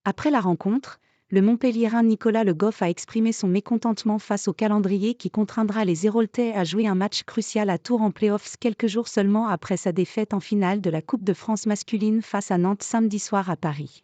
Après la rencontre, le Montpelliérain Nicolas Le Goff a exprimé son mécontentement face au calendrier qui contraindra les Héraultais à jouer un match crucial à Tours en play-offs quelques jours seulement après sa défaite en finale de la Coupe de France masculine face à Nantes samedi soir à Paris.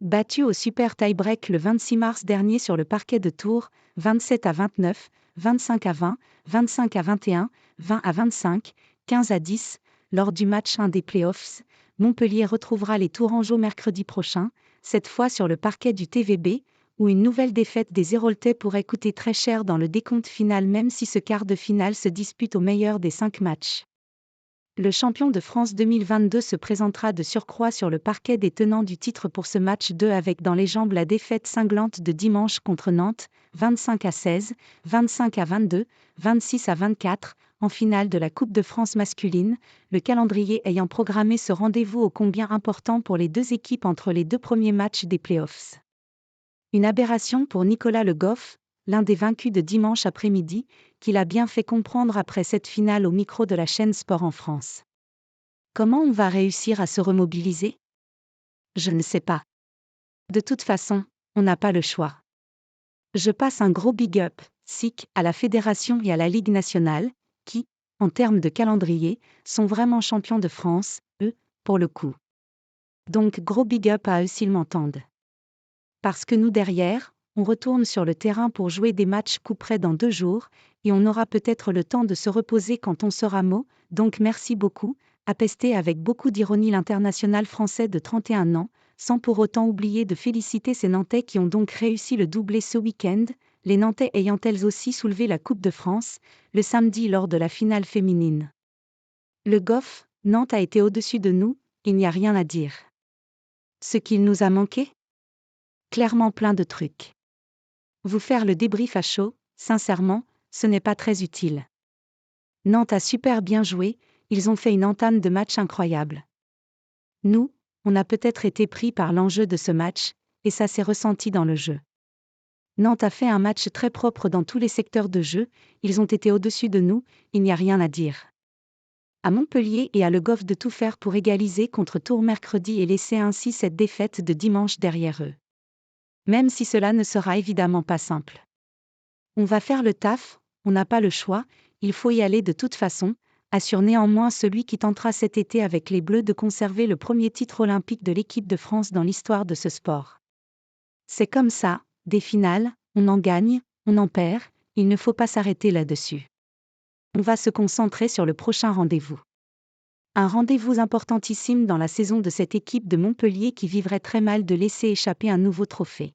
Battu au super tie-break le 26 mars dernier sur le parquet de Tours, 27-29, 25-20, 25-21, 20-25, 15-10, lors du match 1 des play-offs, Montpellier retrouvera les Tourangeaux mercredi prochain, cette fois sur le parquet du TVB, où une nouvelle défaite des Héraultais pourrait coûter très cher dans le décompte final même si ce quart de finale se dispute au meilleur des 5 matchs. Le champion de France 2022 se présentera de surcroît sur le parquet des tenants du titre pour ce match 2 avec dans les jambes la défaite cinglante de dimanche contre Nantes, 25-16, 25-22, 26-24, en finale de la Coupe de France masculine, le calendrier ayant programmé ce rendez-vous ô combien important pour les deux équipes entre les deux premiers matchs des play-offs. Une aberration pour Nicolas Le Goff, l'un des vaincus de dimanche après-midi, qu'il a bien fait comprendre après cette finale au micro de la chaîne Sport en France. Comment on va réussir à se remobiliser ? Je ne sais pas. De toute façon, on n'a pas le choix. Je passe un gros big up, SIC, à la fédération et à la Ligue nationale, qui, en termes de calendrier, sont vraiment champions de France, eux, pour le coup. Donc gros big up à eux s'ils m'entendent. Parce que nous derrière, on retourne sur le terrain pour jouer des matchs couperets dans 2 jours, et on aura peut-être le temps de se reposer quand on sera mot, donc merci beaucoup, a pesté avec beaucoup d'ironie l'international français de 31 ans, sans pour autant oublier de féliciter ces Nantais qui ont donc réussi le doublé ce week-end, les Nantais ayant elles aussi soulevé la Coupe de France, le samedi lors de la finale féminine. Le Goff, Nantes a été au-dessus de nous, il n'y a rien à dire. Ce qu'il nous a manqué ? Clairement plein de trucs. Vous faire le débrief à chaud, sincèrement, ce n'est pas très utile. Nantes a super bien joué, ils ont fait une entame de match incroyable. Nous, on a peut-être été pris par l'enjeu de ce match, et ça s'est ressenti dans le jeu. Nantes a fait un match très propre dans tous les secteurs de jeu, ils ont été au-dessus de nous, il n'y a rien à dire. À Montpellier et à Le Goff de tout faire pour égaliser contre Tours mercredi et laisser ainsi cette défaite de dimanche derrière eux. Même si cela ne sera évidemment pas simple. On va faire le taf, on n'a pas le choix, il faut y aller de toute façon, assure néanmoins celui qui tentera cet été avec les Bleus de conserver le premier titre olympique de l'équipe de France dans l'histoire de ce sport. C'est comme ça, des finales, on en gagne, on en perd, il ne faut pas s'arrêter là-dessus. On va se concentrer sur le prochain rendez-vous. Un rendez-vous importantissime dans la saison de cette équipe de Montpellier qui vivrait très mal de laisser échapper un nouveau trophée.